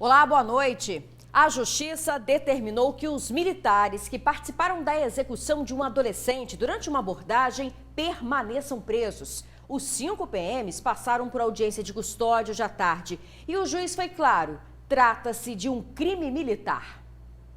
Olá, boa noite. A Justiça determinou que os militares que participaram da execução de um adolescente durante uma abordagem permaneçam presos. Os 5 PMs passaram por audiência de custódia hoje à tarde e o juiz foi claro, trata-se de um crime militar.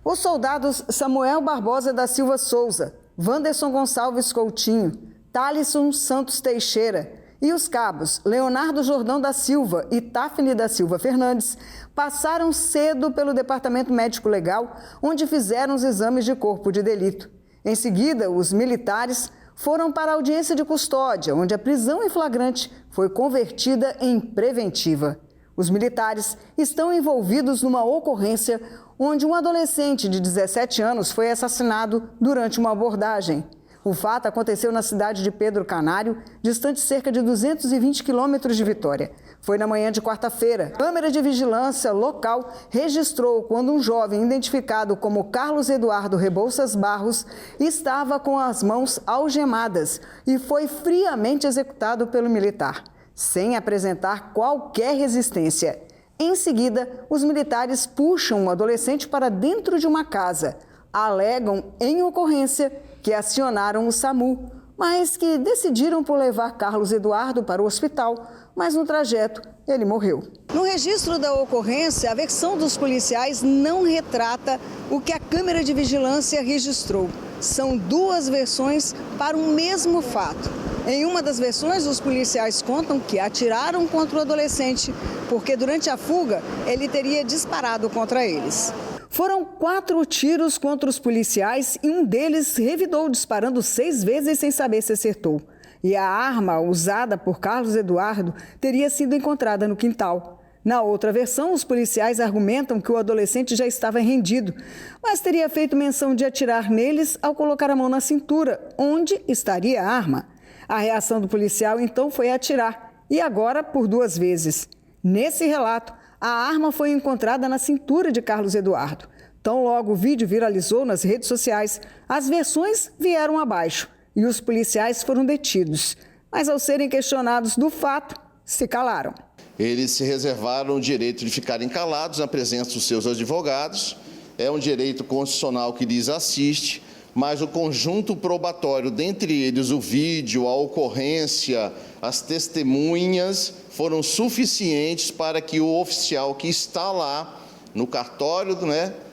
Os soldados Samuel Barbosa da Silva Souza, Wanderson Gonçalves Coutinho, Thalisson Santos Teixeira e os cabos Leonardo Jordão da Silva e Tafne da Silva Fernandes passaram cedo pelo Departamento Médico Legal, onde fizeram os exames de corpo de delito. Em seguida, os militares foram para a audiência de custódia, onde a prisão em flagrante foi convertida em preventiva. Os militares estão envolvidos numa ocorrência onde um adolescente de 17 anos foi assassinado durante uma abordagem. O fato aconteceu na cidade de Pedro Canário, distante cerca de 220 quilômetros de Vitória. Foi na manhã de quarta-feira. A câmera de vigilância local registrou quando um jovem identificado como Carlos Eduardo Rebouças Barros estava com as mãos algemadas e foi friamente executado pelo militar, sem apresentar qualquer resistência. Em seguida, os militares puxam o adolescente para dentro de uma casa. Alegam em ocorrência que acionaram o SAMU, mas que decidiram por levar Carlos Eduardo para o hospital, mas no trajeto ele morreu. No registro da ocorrência, a versão dos policiais não retrata o que a câmera de vigilância registrou. São 2 versões para o mesmo fato. Em uma das versões, os policiais contam que atiraram contra o adolescente, porque durante a fuga ele teria disparado contra eles. Foram 4 tiros contra os policiais e um deles revidou, disparando 6 vezes sem saber se acertou. E a arma usada por Carlos Eduardo teria sido encontrada no quintal. Na outra versão, os policiais argumentam que o adolescente já estava rendido, mas teria feito menção de atirar neles ao colocar a mão na cintura, onde estaria a arma. A reação do policial, então, foi atirar, e agora por 2 vezes. Nesse relato, a arma foi encontrada na cintura de Carlos Eduardo. Tão logo o vídeo viralizou nas redes sociais, as versões vieram abaixo e os policiais foram detidos. Mas ao serem questionados do fato, se calaram. Eles se reservaram o direito de ficarem calados na presença dos seus advogados. É um direito constitucional que lhes assiste, mas o conjunto probatório, dentre eles o vídeo, a ocorrência, as testemunhas, foram suficientes para que o oficial que está lá no cartório,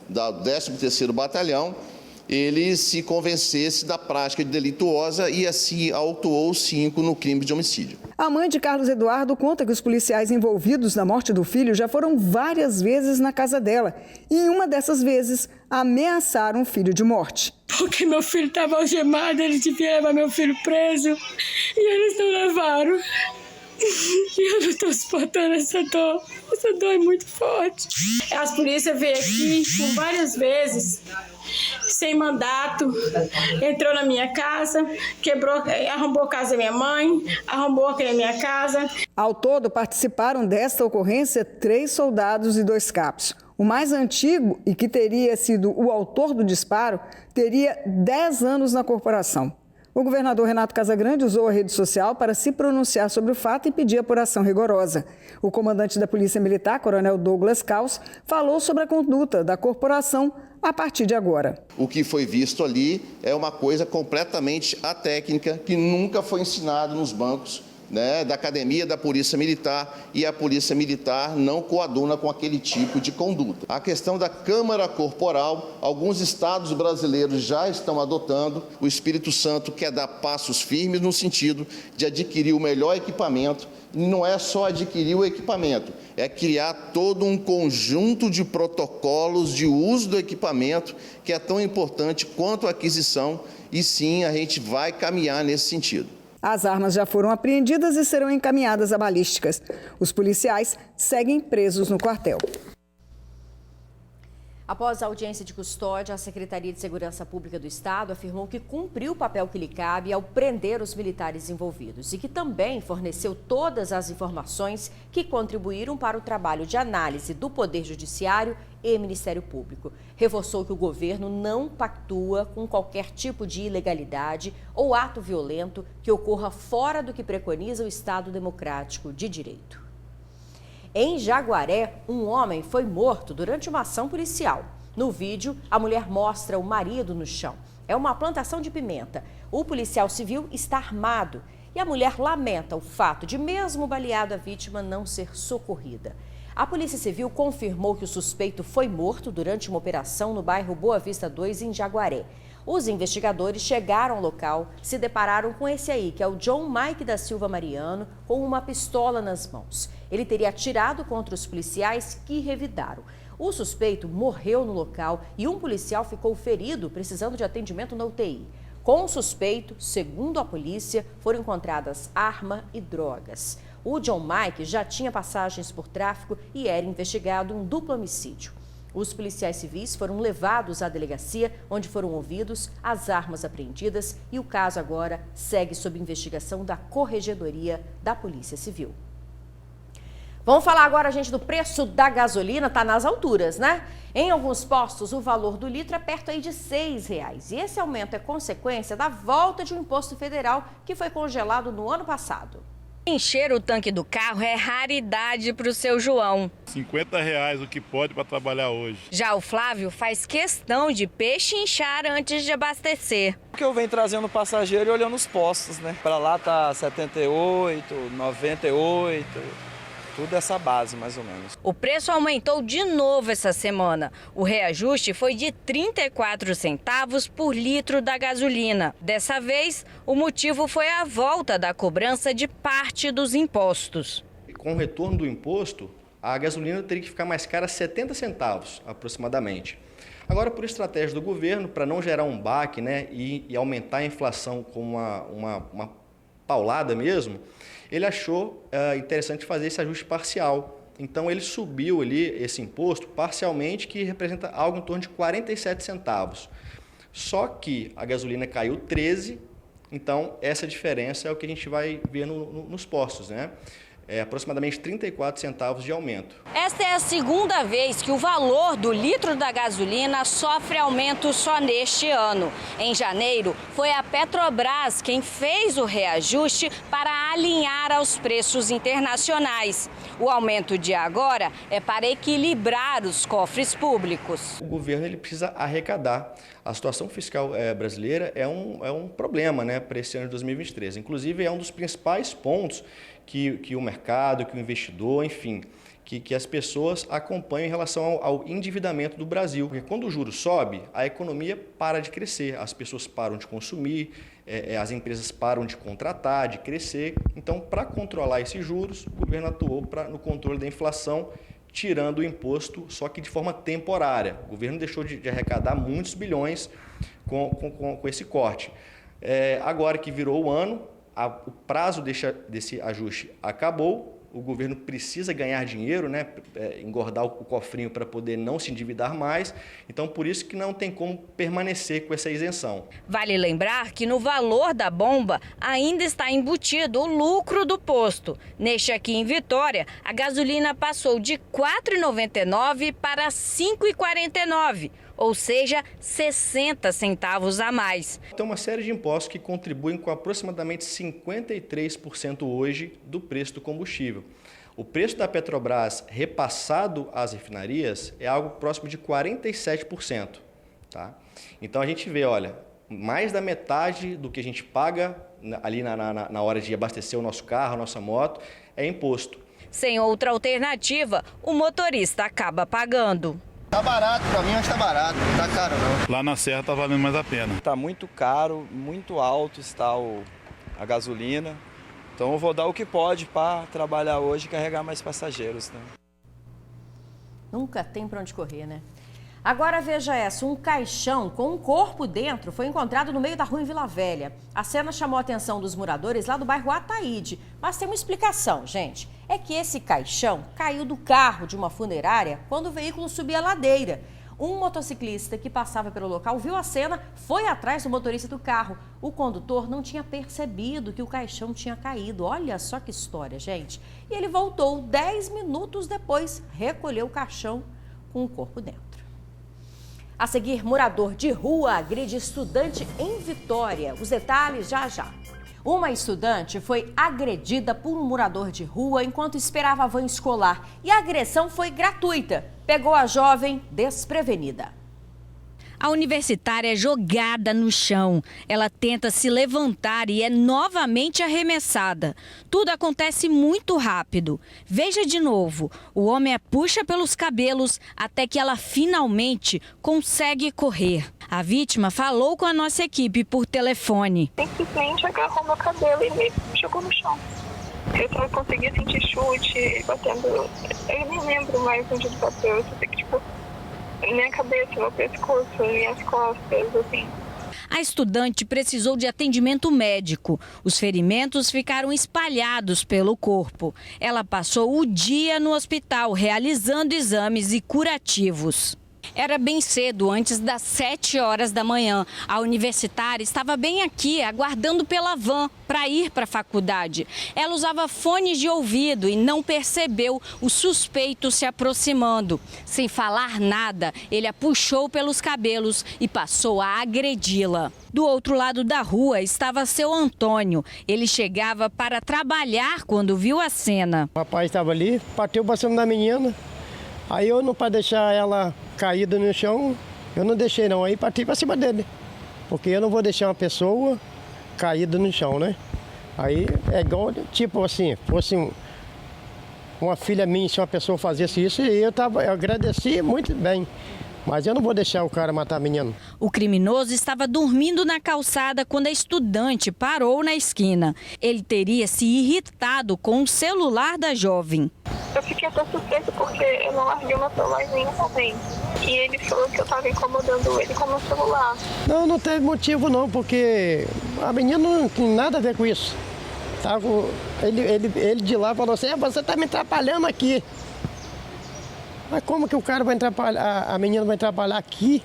da 13º Batalhão, ele se convencesse da prática delituosa e assim autuou 5 no crime de homicídio. A mãe de Carlos Eduardo conta que os policiais envolvidos na morte do filho já foram várias vezes na casa dela e em uma dessas vezes ameaçaram o filho de morte. Porque meu filho estava algemado, eles deviam levar meu filho preso e eles não levaram. E eu não estou suportando essa dor. Essa dor é muito forte. As polícias veio aqui por várias vezes, sem mandato, entrou na minha casa, arrombou a casa da minha mãe, arrombou aqui na minha casa. Ao todo, participaram desta ocorrência 3 soldados e 2 capos. O mais antigo, e que teria sido o autor do disparo, teria 10 anos na corporação. O governador Renato Casagrande usou a rede social para se pronunciar sobre o fato e pedir apuração rigorosa. O comandante da Polícia Militar, Coronel Douglas Caus, falou sobre a conduta da corporação a partir de agora. O que foi visto ali é uma coisa completamente atécnica, que nunca foi ensinado nos bancos da academia da Polícia Militar, e a Polícia Militar não coaduna com aquele tipo de conduta. A questão da câmara corporal, alguns estados brasileiros já estão adotando. O Espírito Santo quer dar passos firmes no sentido de adquirir o melhor equipamento. Não é só adquirir o equipamento, é criar todo um conjunto de protocolos de uso do equipamento que é tão importante quanto a aquisição, e sim, a gente vai caminhar nesse sentido. As armas já foram apreendidas e serão encaminhadas a balísticas. Os policiais seguem presos no quartel. Após a audiência de custódia, a Secretaria de Segurança Pública do Estado afirmou que cumpriu o papel que lhe cabe ao prender os militares envolvidos e que também forneceu todas as informações que contribuíram para o trabalho de análise do Poder Judiciário e Ministério Público. Reforçou que o governo não pactua com qualquer tipo de ilegalidade ou ato violento que ocorra fora do que preconiza o Estado Democrático de Direito. Em Jaguaré, um homem foi morto durante uma ação policial. No vídeo, a mulher mostra o marido no chão. É uma plantação de pimenta. O policial civil está armado e a mulher lamenta o fato de, mesmo baleado, a vítima não ser socorrida. A Polícia Civil confirmou que o suspeito foi morto durante uma operação no bairro Boa Vista 2, em Jaguaré. Os investigadores chegaram ao local, se depararam com esse aí, que é o John Mike da Silva Mariano, com uma pistola nas mãos. Ele teria atirado contra os policiais que revidaram. O suspeito morreu no local e um policial ficou ferido, precisando de atendimento na UTI. Com o suspeito, segundo a polícia, foram encontradas arma e drogas. O John Mike já tinha passagens por tráfico e era investigado um duplo homicídio. Os policiais civis foram levados à delegacia, onde foram ouvidos, as armas apreendidas e o caso agora segue sob investigação da Corregedoria da Polícia Civil. Vamos falar agora, gente, do preço da gasolina. Está nas alturas, né? Em alguns postos, o valor do litro é perto aí de R$ 6,00. E esse aumento é consequência da volta de um imposto federal que foi congelado no ano passado. Encher o tanque do carro é raridade para o seu João. R$50 o que pode para trabalhar hoje. Já o Flávio faz questão de pechinchar antes de abastecer. O que eu venho trazendo passageiro e olhando os postos, né? Para lá tá 78, 98... Tudo essa base, mais ou menos. O preço aumentou de novo essa semana. O reajuste foi de 34 centavos por litro da gasolina. Dessa vez, o motivo foi a volta da cobrança de parte dos impostos. Com o retorno do imposto, a gasolina teria que ficar mais cara 70 centavos, aproximadamente. Agora, por estratégia do governo, para não gerar um baque, né, e aumentar a inflação com uma paulada mesmo, ele achou interessante fazer esse ajuste parcial. Então, ele subiu ali esse imposto parcialmente, que representa algo em torno de 47 centavos. Só que a gasolina caiu 13, então essa diferença é o que a gente vai ver nos postos, né? É aproximadamente 34 centavos de aumento. Esta é a segunda vez que o valor do litro da gasolina sofre aumento só neste ano. Em janeiro, foi a Petrobras quem fez o reajuste para alinhar aos preços internacionais. O aumento de agora é para equilibrar os cofres públicos. O governo ele precisa arrecadar. A situação fiscal brasileira é um problema, né, para esse ano de 2023. Inclusive, é um dos principais pontos que o mercado, que o investidor, enfim, que as pessoas acompanham em relação ao endividamento do Brasil. Porque quando o juro sobe, a economia para de crescer, as pessoas param de consumir, as empresas param de contratar, de crescer. Então, para controlar esses juros, o governo atuou no controle da inflação, tirando o imposto, só que de forma temporária. O governo deixou de arrecadar muitos bilhões com esse corte. Agora que virou o ano, o prazo desse ajuste acabou, o governo precisa ganhar dinheiro, né, engordar o cofrinho para poder não se endividar mais, então por isso que não tem como permanecer com essa isenção. Vale lembrar que no valor da bomba ainda está embutido o lucro do posto. Neste aqui em Vitória, a gasolina passou de R$ 4,99 para R$ 5,49. Ou seja, 60 centavos a mais. Então, uma série de impostos que contribuem com aproximadamente 53% hoje do preço do combustível. O preço da Petrobras repassado às refinarias é algo próximo de 47%. Tá? Então, a gente vê, olha, mais da metade do que a gente paga ali na hora de abastecer o nosso carro, a nossa moto, é imposto. Sem outra alternativa, o motorista acaba pagando. Tá barato, pra mim acho que tá barato, não tá caro não. Lá na Serra tá valendo mais a pena. Tá muito caro, muito alto está a gasolina. Então eu vou dar o que pode para trabalhar hoje e carregar mais passageiros, né? Nunca tem para onde correr, né? Agora veja essa, um caixão com um corpo dentro foi encontrado no meio da rua em Vila Velha. A cena chamou a atenção dos moradores lá do bairro Ataíde, mas tem uma explicação, gente. É que esse caixão caiu do carro de uma funerária quando o veículo subia a ladeira. Um motociclista que passava pelo local viu a cena, foi atrás do motorista do carro. O condutor não tinha percebido que o caixão tinha caído. Olha só que história, gente. E ele voltou 10 minutos depois, recolheu o caixão com o corpo dentro. A seguir, morador de rua agride estudante em Vitória. Os detalhes já já. Uma estudante foi agredida por um morador de rua enquanto esperava a van escolar. E a agressão foi gratuita. Pegou a jovem desprevenida. A universitária é jogada no chão. Ela tenta se levantar e é novamente arremessada. Tudo acontece muito rápido. Veja de novo. O homem a puxa pelos cabelos até que ela finalmente consegue correr. A vítima falou com a nossa equipe por telefone. Simplesmente agarrou meu cabelo e me jogou no chão. Eu só conseguia sentir chute, batendo. Eu nem lembro mais onde ele bateu. Eu só sei que, tipo, minha cabeça, meu pescoço, minhas costas, assim. A estudante precisou de atendimento médico. Os ferimentos ficaram espalhados pelo corpo. Ela passou o dia no hospital realizando exames e curativos. Era bem cedo, antes das 7 horas da manhã. A universitária estava bem aqui, aguardando pela van para ir para a faculdade. Ela usava fones de ouvido e não percebeu o suspeito se aproximando. Sem falar nada, ele a puxou pelos cabelos e passou a agredi-la. Do outro lado da rua estava seu Antônio. Ele chegava para trabalhar quando viu a cena. O rapaz estava ali, bateu para cima da menina. Aí eu, não para deixar ela caída no chão, eu não deixei não. Aí parti para cima dele. Porque eu não vou deixar uma pessoa caída no chão, né? Aí é igual, tipo assim, fosse uma filha minha, se uma pessoa fizesse isso, eu agradeci muito bem. Mas eu não vou deixar o cara matar a menina. O criminoso estava dormindo na calçada quando a estudante parou na esquina. Ele teria se irritado com o celular da jovem. Eu fiquei até suspeita porque eu não larguei o meu celular em nenhum momento. E ele falou que eu estava incomodando ele com o meu celular. Não teve motivo não, porque a menina não tem nada a ver com isso. Ele de lá falou assim, você está me atrapalhando aqui. Mas como que o cara vai atrapalhar, a menina vai atrapalhar aqui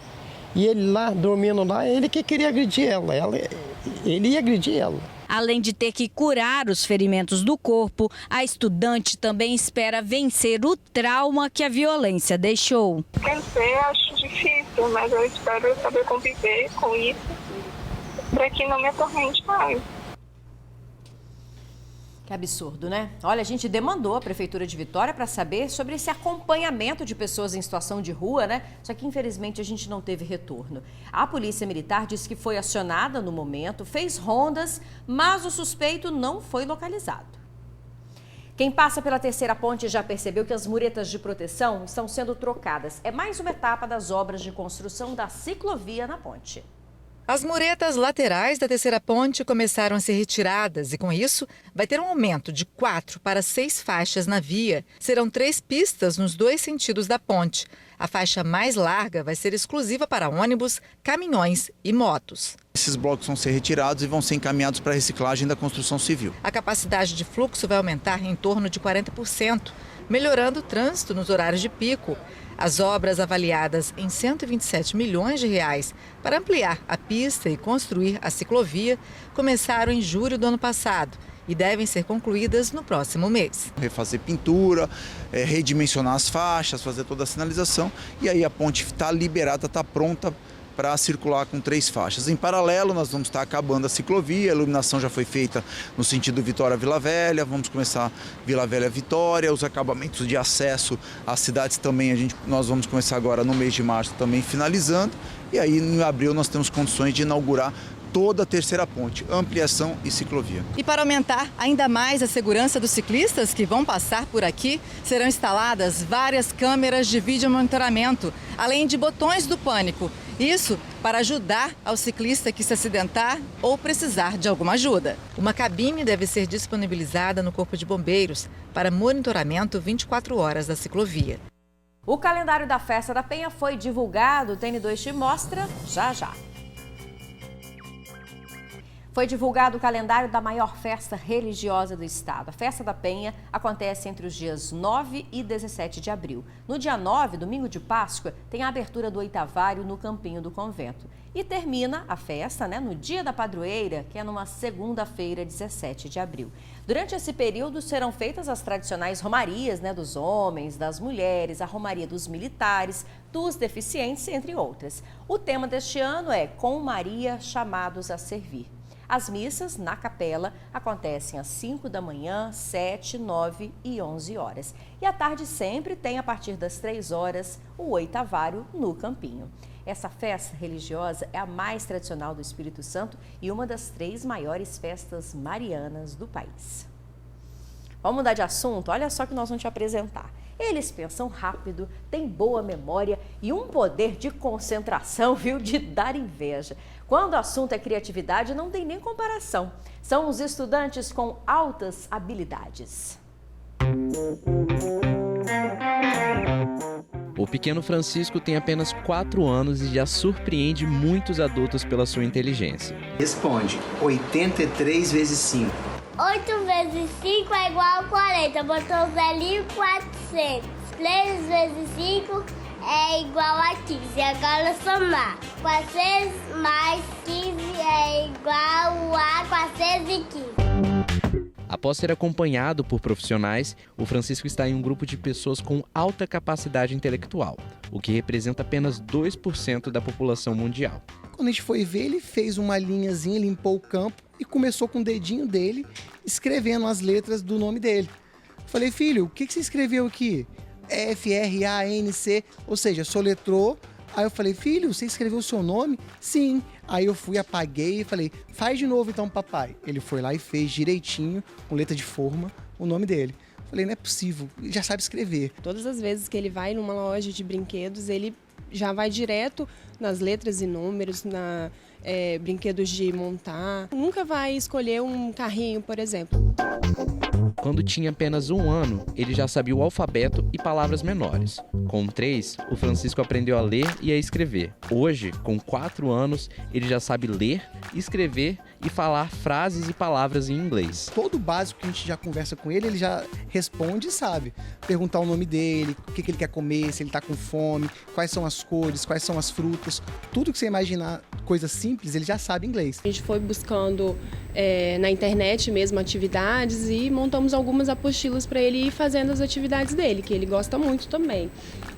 e ele lá, dormindo lá, ele que queria agredir ela, ele ia agredir ela. Além de ter que curar os ferimentos do corpo, a estudante também espera vencer o trauma que a violência deixou. Vencer acho difícil, mas eu espero saber conviver com isso para que não me atormente mais. Que absurdo, né? Olha, a gente demandou a Prefeitura de Vitória para saber sobre esse acompanhamento de pessoas em situação de rua, né? Só que, infelizmente, a gente não teve retorno. A Polícia Militar disse que foi acionada no momento, fez rondas, mas o suspeito não foi localizado. Quem passa pela terceira ponte já percebeu que as muretas de proteção estão sendo trocadas. É mais uma etapa das obras de construção da ciclovia na ponte. As muretas laterais da terceira ponte começaram a ser retiradas e, com isso, vai ter um aumento de 4 para 6 faixas na via. Serão 3 pistas nos 2 sentidos da ponte. A faixa mais larga vai ser exclusiva para ônibus, caminhões e motos. Esses blocos vão ser retirados e vão ser encaminhados para a reciclagem da construção civil. A capacidade de fluxo vai aumentar em torno de 40%, melhorando o trânsito nos horários de pico. As obras avaliadas em R$ 127 milhões para ampliar a pista e construir a ciclovia começaram em julho do ano passado e devem ser concluídas no próximo mês. Refazer pintura, redimensionar as faixas, fazer toda a sinalização e aí a ponte está liberada, está pronta para circular com 3 faixas. Em paralelo, nós vamos estar acabando a ciclovia, a iluminação já foi feita no sentido Vitória-Vila Velha, vamos começar Vila Velha-Vitória, os acabamentos de acesso às cidades também, nós vamos começar agora no mês de março também finalizando, e aí em abril nós temos condições de inaugurar toda a terceira ponte, ampliação e ciclovia. E para aumentar ainda mais a segurança dos ciclistas que vão passar por aqui, serão instaladas várias câmeras de vídeo monitoramento, além de botões do pânico. Isso para ajudar ao ciclista que se acidentar ou precisar de alguma ajuda. Uma cabine deve ser disponibilizada no Corpo de Bombeiros para monitoramento 24 horas da ciclovia. O calendário da Festa da Penha foi divulgado, o TN2 te mostra já já. Foi divulgado o calendário da maior festa religiosa do estado. A Festa da Penha acontece entre os dias 9 e 17 de abril. No dia 9, domingo de Páscoa, tem a abertura do oitavário no Campinho do Convento. E termina a festa, no dia da padroeira, que é numa segunda-feira, 17 de abril. Durante esse período serão feitas as tradicionais romarias, dos homens, das mulheres, a romaria dos militares, dos deficientes, entre outras. O tema deste ano é Com Maria, chamados a servir. As missas na capela acontecem às 5 da manhã, 7, 9 e 11 horas. E à tarde sempre tem, a partir das 3 horas, o oitavário no Campinho. Essa festa religiosa é a mais tradicional do Espírito Santo e uma das 3 maiores festas marianas do país. Vamos mudar de assunto? Olha só que nós vamos te apresentar. Eles pensam rápido, têm boa memória e um poder de concentração, viu, de dar inveja. Quando o assunto é criatividade, não tem nem comparação. São os estudantes com altas habilidades. O pequeno Francisco tem apenas 4 anos e já surpreende muitos adultos pela sua inteligência. Responde, 83 vezes 5. 8 vezes 5 é igual a 40, botou o zelinho 400. 3 vezes 5 é igual a 15, agora somar. 400 mais 15 é igual a 415. Após ser acompanhado por profissionais, o Francisco está em um grupo de pessoas com alta capacidade intelectual, o que representa apenas 2% da população mundial. Quando a gente foi ver, ele fez uma linhazinha, limpou o campo e começou com o dedinho dele, escrevendo as letras do nome dele. Falei, filho, o que você escreveu aqui? F-R-A-N-C, ou seja, soletrou. Aí eu falei, filho, você escreveu o seu nome? Sim. Aí eu fui, apaguei e falei, faz de novo então, papai. Ele foi lá e fez direitinho, com letra de forma, o nome dele. Falei, não é possível, ele já sabe escrever. Todas as vezes que ele vai numa loja de brinquedos, ele já vai direto nas letras e números, brinquedos de montar. Nunca vai escolher um carrinho, por exemplo. Quando tinha apenas 1 ano, ele já sabia o alfabeto e palavras menores. Com 3, o Francisco aprendeu a ler e a escrever. Hoje, com 4 anos, ele já sabe ler, escrever e falar frases e palavras em inglês. Todo o básico que a gente já conversa com ele, ele já responde e sabe. Perguntar o nome dele, o que ele quer comer, se ele está com fome, quais são as cores, quais são as frutas. Tudo que você imaginar, coisa simples, ele já sabe inglês. A gente foi buscando na internet mesmo atividades e montamos algumas apostilas para ele ir fazendo as atividades dele, que ele gosta muito também.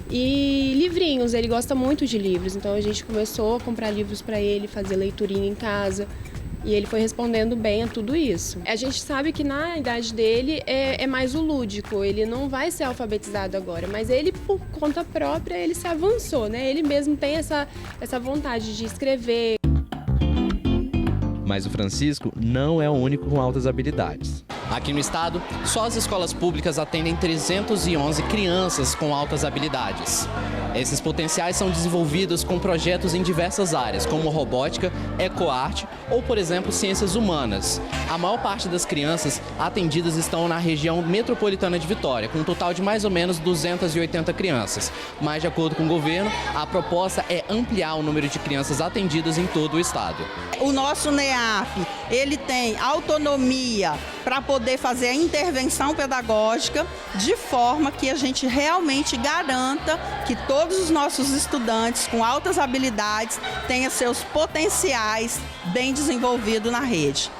E livrinhos, ele gosta muito de livros, então a gente começou a comprar livros para ele, fazer leiturinha em casa. E ele foi respondendo bem a tudo isso. A gente sabe que na idade dele é mais o lúdico, ele não vai ser alfabetizado agora, mas ele, por conta própria, ele se avançou, né? Ele mesmo tem essa vontade de escrever. Mas o Francisco não é o único com altas habilidades. Aqui no estado, só as escolas públicas atendem 311 crianças com altas habilidades. Esses potenciais são desenvolvidos com projetos em diversas áreas, como robótica, ecoarte ou, por exemplo, ciências humanas. A maior parte das crianças atendidas estão na região metropolitana de Vitória, com um total de mais ou menos 280 crianças. Mas, de acordo com o governo, a proposta é ampliar o número de crianças atendidas em todo o estado. O nosso NEAF, ele tem autonomia para poder fazer a intervenção pedagógica de forma que a gente realmente garanta que todos os nossos estudantes com altas habilidades tenham seus potenciais bem desenvolvidos na rede.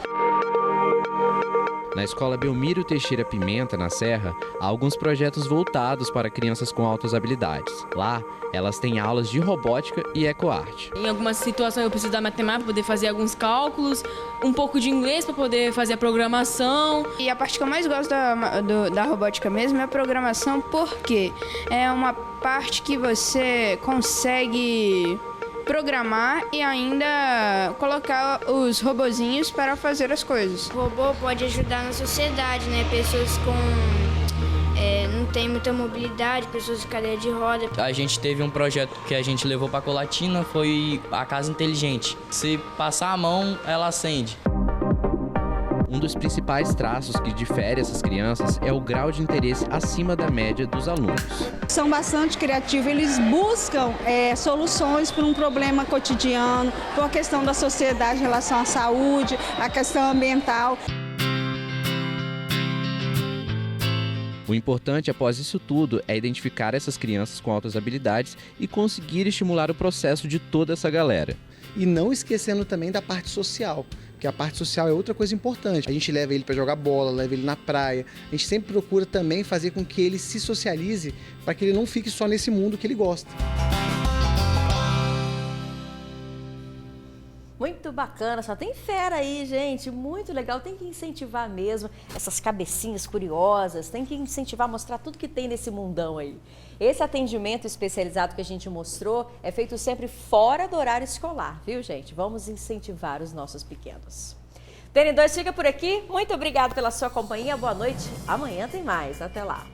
Na escola Belmiro Teixeira Pimenta, na Serra, há alguns projetos voltados para crianças com altas habilidades. Lá, elas têm aulas de robótica e ecoarte. Em algumas situações eu preciso da matemática para poder fazer alguns cálculos, um pouco de inglês para poder fazer a programação. E a parte que eu mais gosto da robótica mesmo é a programação, porque é uma parte que você consegue programar e ainda colocar os robozinhos para fazer as coisas. O robô pode ajudar na sociedade, né? Pessoas com não tem muita mobilidade, pessoas de cadeira de roda. A gente teve um projeto que a gente levou para Colatina, foi a casa inteligente. Se passar a mão, ela acende. Um dos principais traços que difere essas crianças é o grau de interesse acima da média dos alunos. São bastante criativos, eles buscam soluções para um problema cotidiano, para a questão da sociedade em relação à saúde, a questão ambiental. O importante após isso tudo é identificar essas crianças com altas habilidades e conseguir estimular o processo de toda essa galera. E não esquecendo também da parte social, porque a parte social é outra coisa importante. A gente leva ele para jogar bola, leva ele na praia. A gente sempre procura também fazer com que ele se socialize para que ele não fique só nesse mundo que ele gosta. Muito bacana, só tem fera aí, gente, muito legal, tem que incentivar mesmo essas cabecinhas curiosas, tem que incentivar, mostrar tudo que tem nesse mundão aí. Esse atendimento especializado que a gente mostrou é feito sempre fora do horário escolar, viu, gente? Vamos incentivar os nossos pequenos. TN2 fica por aqui, muito obrigada pela sua companhia, boa noite, amanhã tem mais, até lá.